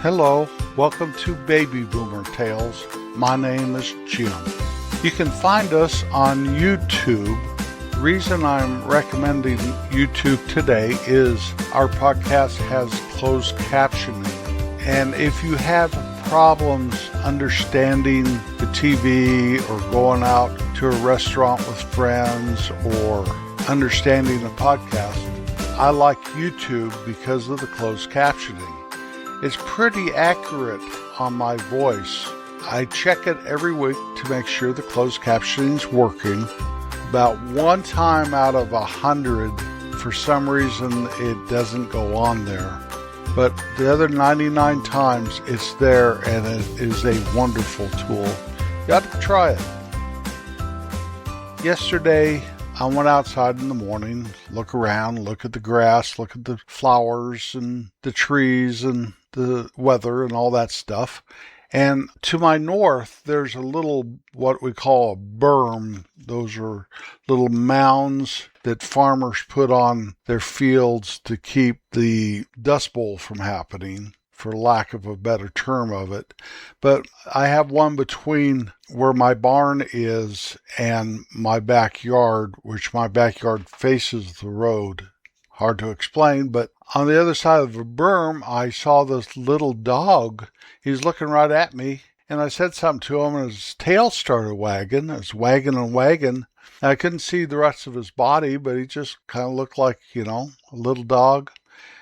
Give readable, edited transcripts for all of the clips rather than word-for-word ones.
Hello, welcome to Baby Boomer Tales. My name is Jim. You can find us on YouTube. The reason I'm recommending YouTube today is our podcast has closed captioning. And if you have problems understanding the TV or going out to a restaurant with friends or understanding a podcast, I like YouTube because of the closed captioning. It's pretty accurate on my voice. I check it every week to make sure the closed captioning is working. About one time out of 100, for some reason, it doesn't go on there. But the other 99 times, it's there, and it is a wonderful tool. You got to try it. Yesterday, I went outside in the morning, look around, look at the grass, look at the flowers and the trees and the weather and all that stuff. And to my north, there's a little, what we call a berm. Those are little mounds that farmers put on their fields to keep the dust bowl from happening, for lack of a better term of it. But I have one between where my barn is and my backyard, which my backyard faces the road. Hard to explain, but on the other side of the berm, I saw this little dog. He's looking right at me, and I said something to him, and his tail started wagging. It was wagging and wagging. I couldn't see the rest of his body, but he just kind of looked like, a little dog.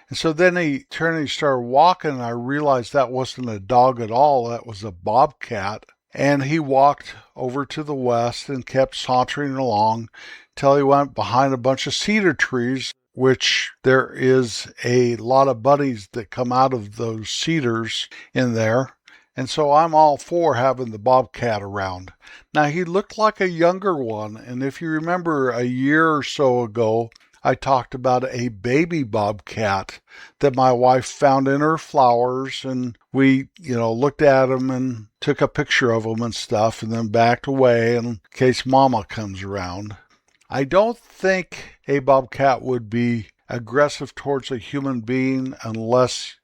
And so then he turned and he started walking, and I realized that wasn't a dog at all. That was a bobcat. And he walked over to the west and kept sauntering along till he went behind a bunch of cedar trees, which there is a lot of bunnies that come out of those cedars in there. And so I'm all for having the bobcat around. Now, he looked like a younger one. And if you remember a year or so ago, I talked about a baby bobcat that my wife found in her flowers. And we, looked at him and took a picture of him and stuff and then backed away in case mama comes around. I don't think a bobcat would be aggressive towards a human being unless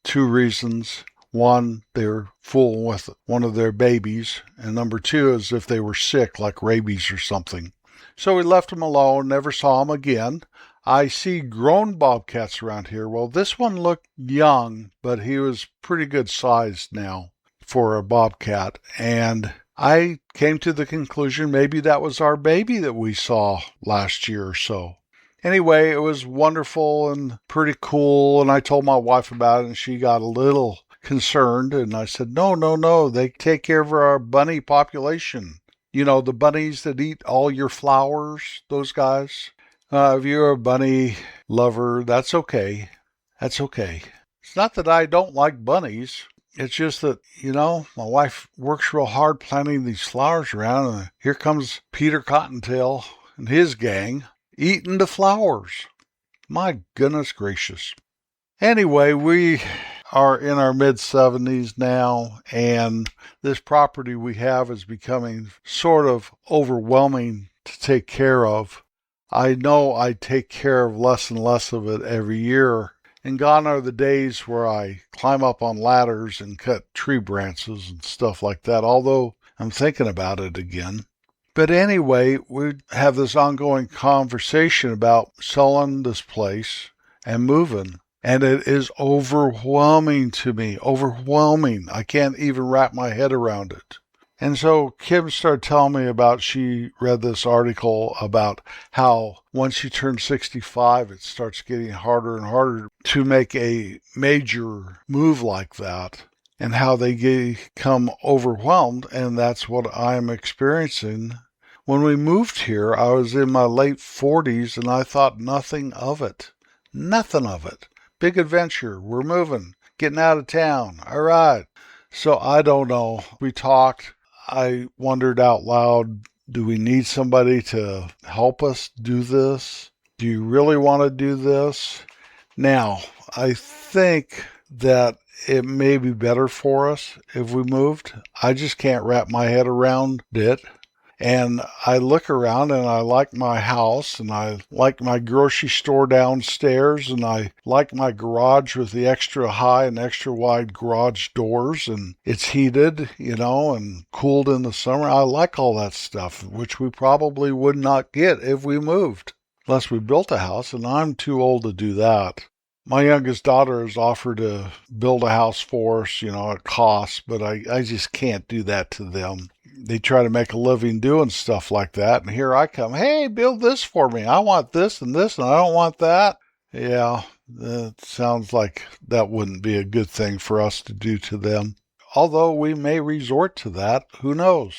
two reasons. One, they're fooling with one of their babies. And number two is if they were sick, like rabies or something. So we left him alone, never saw him again. I see grown bobcats around here. Well, this one looked young, but he was pretty good sized now for a bobcat. And I came to the conclusion maybe that was our baby that we saw last year or so. Anyway, it was wonderful and pretty cool, and I told my wife about it, and she got a little concerned, and I said, no, they take care of our bunny population. The bunnies that eat all your flowers, those guys. If you're a bunny lover, that's okay. That's okay. It's not that I don't like bunnies. It's just that, my wife works real hard planting these flowers around, and here comes Peter Cottontail and his gang eating the flowers. My goodness gracious. Anyway, we are in our mid-70s now, and this property we have is becoming sort of overwhelming to take care of. I know I take care of less and less of it every year. And gone are the days where I climb up on ladders and cut tree branches and stuff like that, although I'm thinking about it again. But anyway, we have this ongoing conversation about selling this place and moving. And it is overwhelming to me, overwhelming. I can't even wrap my head around it. And so Kim started telling me about, she read this article about how once you turn 65, it starts getting harder and harder to make a major move like that, and how they become overwhelmed, and that's what I'm experiencing. When we moved here, I was in my late 40s, and I thought nothing of it. Nothing of it. Big adventure. We're moving. Getting out of town. All right. So I don't know. We talked. I wondered out loud, do we need somebody to help us do this? Do you really want to do this? Now, I think that it may be better for us if we moved. I just can't wrap my head around it. And I look around and I like my house and I like my grocery store downstairs and I like my garage with the extra high and extra wide garage doors and it's heated, and cooled in the summer. I like all that stuff, which we probably would not get if we moved, unless we built a house, and I'm too old to do that. My youngest daughter has offered to build a house for us, at cost, but I just can't do that to them. They try to make a living doing stuff like that, and here I come, hey, build this for me. I want this, and I don't want that. Yeah, it sounds like that wouldn't be a good thing for us to do to them. Although we may resort to that, who knows?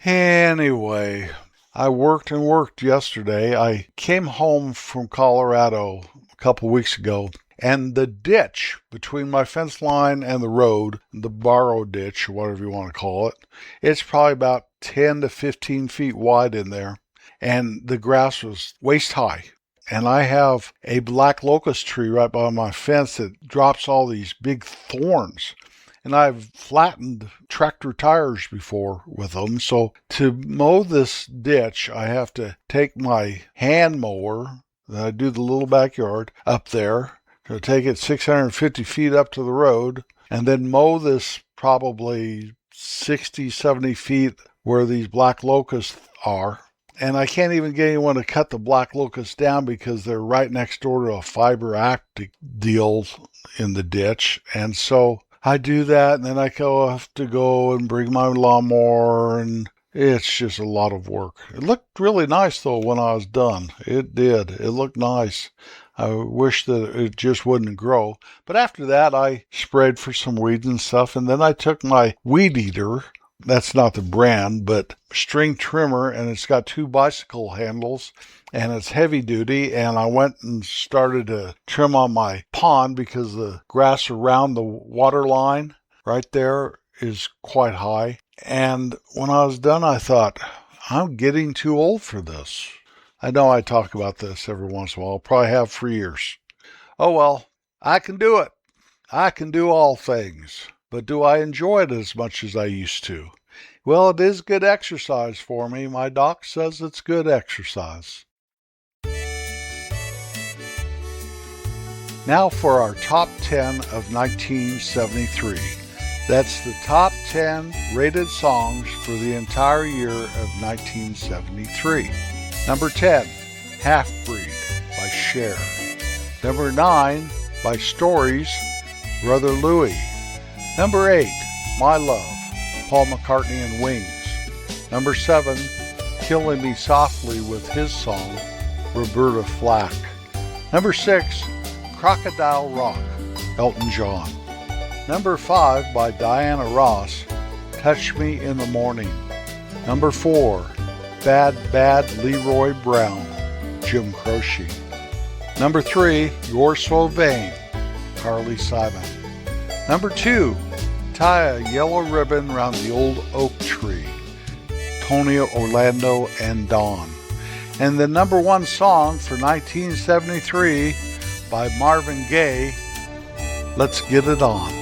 Anyway, I worked and worked yesterday. I came home from Colorado a couple weeks ago, and the ditch between my fence line and the road, the borrow ditch, or whatever you want to call it, it's probably about 10 to 15 feet wide in there, and the grass was waist high. And I have a black locust tree right by my fence that drops all these big thorns. And I've flattened tractor tires before with them. So to mow this ditch, I have to take my hand mower that I do the little backyard up there, to take it 650 feet up to the road, and then mow this probably 60, 70 feet where these black locusts are. And I can't even get anyone to cut the black locusts down because they're right next door to a fiber optic deal in the ditch. And so I do that, and then I have to go and bring my lawnmower, and it's just a lot of work. It looked really nice, though, when I was done. It did. It looked nice. I wish that it just wouldn't grow. But after that, I sprayed for some weeds and stuff, and then I took my weed eater. That's not the brand, but string trimmer, and it's got 2 bicycle handles, and it's heavy duty, and I went and started to trim on my pond because the grass around the water line right there is quite high. And when I was done, I thought, I'm getting too old for this. I know I talk about this every once in a while. I'll probably have for years. Oh well, I can do it. I can do all things. But do I enjoy it as much as I used to? Well, it is good exercise for me. My doc says it's good exercise. Now for our top 10 of 1973. That's the top 10 rated songs for the entire year of 1973. Number 10, Half Breed by Cher. Number 9, by Stories, Brother Louie. Number 8, My Love, Paul McCartney and Wings. Number 7, Killing Me Softly with his song, Roberta Flack. Number 6, Crocodile Rock, Elton John. Number 5, by Diana Ross, Touch Me in the Morning. Number 4, Bad Bad Leroy Brown, Jim Croce. Number 3, You're So Vain, Carly Simon. Number 2, Tie a Yellow Ribbon Round the Old Oak Tree, Tony Orlando and Dawn. And the number 1 song for 1973 by Marvin Gaye, Let's Get It On.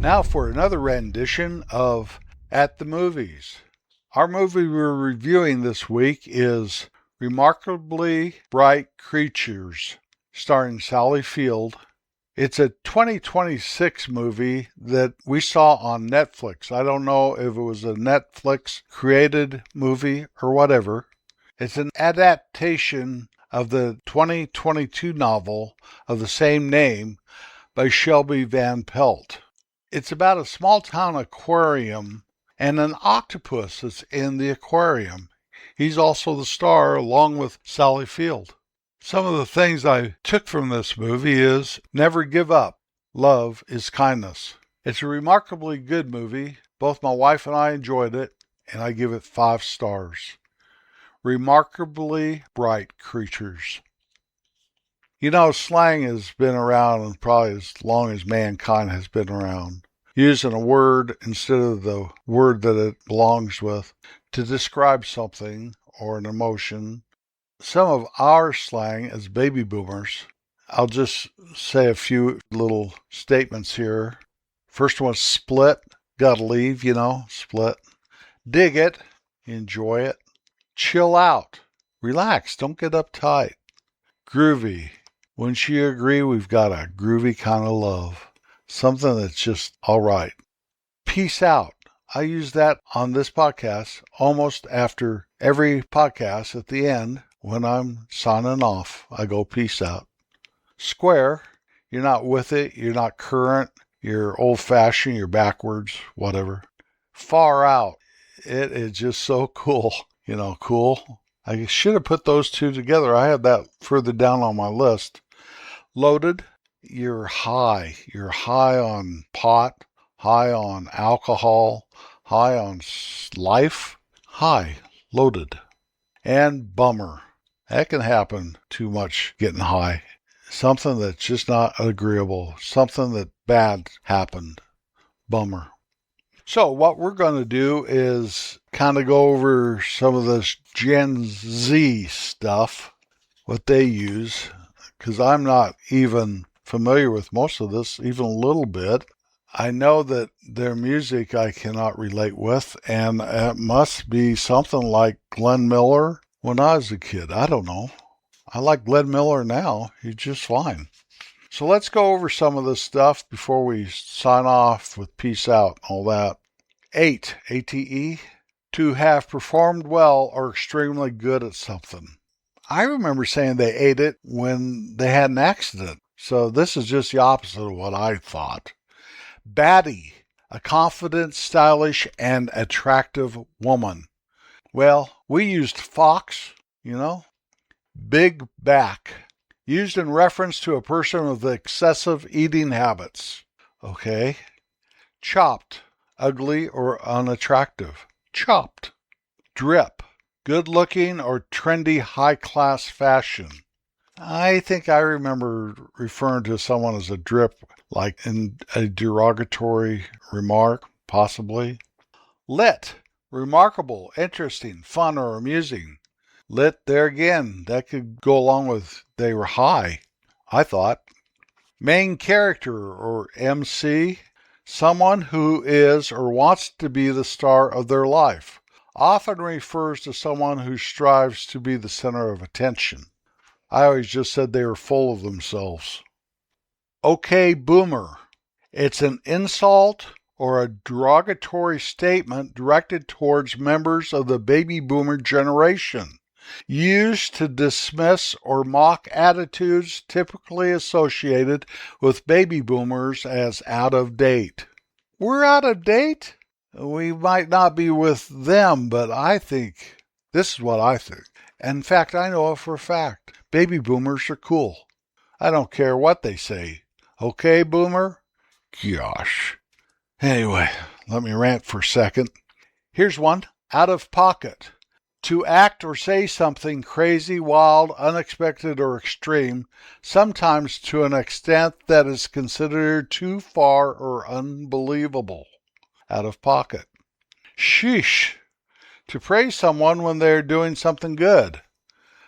Now for another rendition of At the Movies. Our movie we're reviewing this week is Remarkably Bright Creatures, starring Sally Field. It's a 2026 movie that we saw on Netflix. I don't know if it was a Netflix created movie or whatever. It's an adaptation of the 2022 novel of the same name by Shelby Van Pelt. It's about a small town aquarium and an octopus that's in the aquarium. He's also the star along with Sally Field. Some of the things I took from this movie is never give up. Love is kindness. It's a remarkably good movie. Both my wife and I enjoyed it, and I give it 5 stars. Remarkably Bright Creatures. You know, slang has been around probably as long as mankind has been around. Using a word instead of the word that it belongs with to describe something or an emotion. Some of our slang as baby boomers I'll just say a few little statements here. First one, split. Gotta leave, split. Dig it. Enjoy it. Chill out. Relax. Don't get uptight. Groovy. Wouldn't you agree we've got a groovy kind of love? Something that's just all right. Peace out. I use that on this podcast almost after every podcast at the end when I'm signing off. I go peace out. Square. You're not with it. You're not current. You're old-fashioned. You're backwards. Whatever. Far out. It is just so cool. Cool. I should have put those two together. I had that further down on my list. Loaded. You're high. You're high on pot, high on alcohol, high on life. High. Loaded. And bummer. That can happen too much getting high. Something that's just not agreeable. Something that bad happened. Bummer. So what we're going to do is kind of go over some of this Gen Z stuff, what they use, because I'm not even familiar with most of this, even a little bit. I know that their music I cannot relate with, and it must be something like Glenn Miller when I was a kid. I don't know. I like Glenn Miller now. He's just fine. So let's go over some of this stuff before we sign off with peace out, all that. 8, ATE, to have performed well or extremely good at something. I remember saying they ate it when they had an accident. So this is just the opposite of what I thought. Baddie, a confident, stylish, and attractive woman. Well, we used fox, Big back, used in reference to a person with excessive eating habits. Okay. Chopped, ugly or unattractive. Chopped. Drip, good looking or trendy high-class fashion. I think I remember referring to someone as a drip, like in a derogatory remark, possibly. Lit, remarkable, interesting, fun, or amusing. Lit, there again, that could go along with they were high, I thought. Main character, or MC, someone who is or wants to be the star of their life. Often refers to someone who strives to be the center of attention. I always just said they were full of themselves. Okay, boomer. It's an insult or a derogatory statement directed towards members of the baby boomer generation. Used to dismiss or mock attitudes typically associated with baby boomers as out of date. We're out of date? We might not be with them, but this is what I think. In fact, I know it for a fact. Baby boomers are cool. I don't care what they say. Okay, boomer? Gosh. Anyway, let me rant for a second. Here's one. Out of pocket. To act or say something crazy, wild, unexpected, or extreme, sometimes to an extent that is considered too far or unbelievable. Out of pocket. Sheesh. To praise someone when they're doing something good.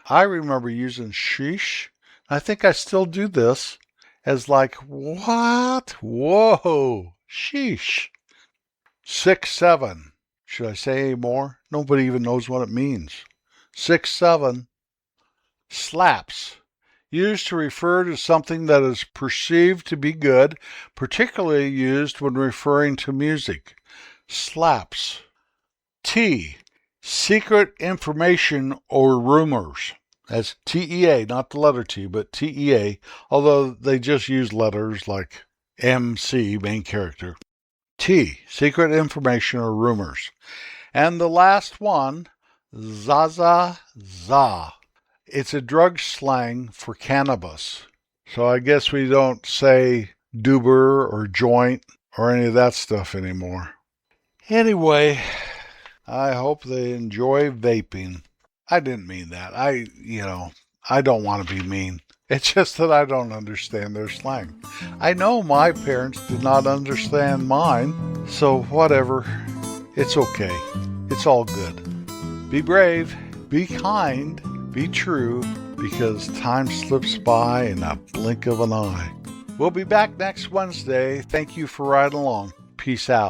I remember using sheesh. I think I still do this as like, what? Whoa. Sheesh. 6, 7. Should I say any more? Nobody even knows what it means. 6, 7. Slaps. Used to refer to something that is perceived to be good, particularly used when referring to music. Slaps. T. Secret information or rumors. That's TEA, not the letter T, but TEA, although they just use letters like MC, main character. T. Secret information or rumors. And the last one, Zaza Za. It's a drug slang for cannabis. So I guess we don't say doober or joint or any of that stuff anymore. Anyway, I hope they enjoy vaping. I didn't mean that. I don't want to be mean. It's just that I don't understand their slang. I know my parents did not understand mine, so whatever. It's okay. It's all good. Be brave, be kind, be true, because time slips by in a blink of an eye. We'll be back next Wednesday. Thank you for riding along. Peace out.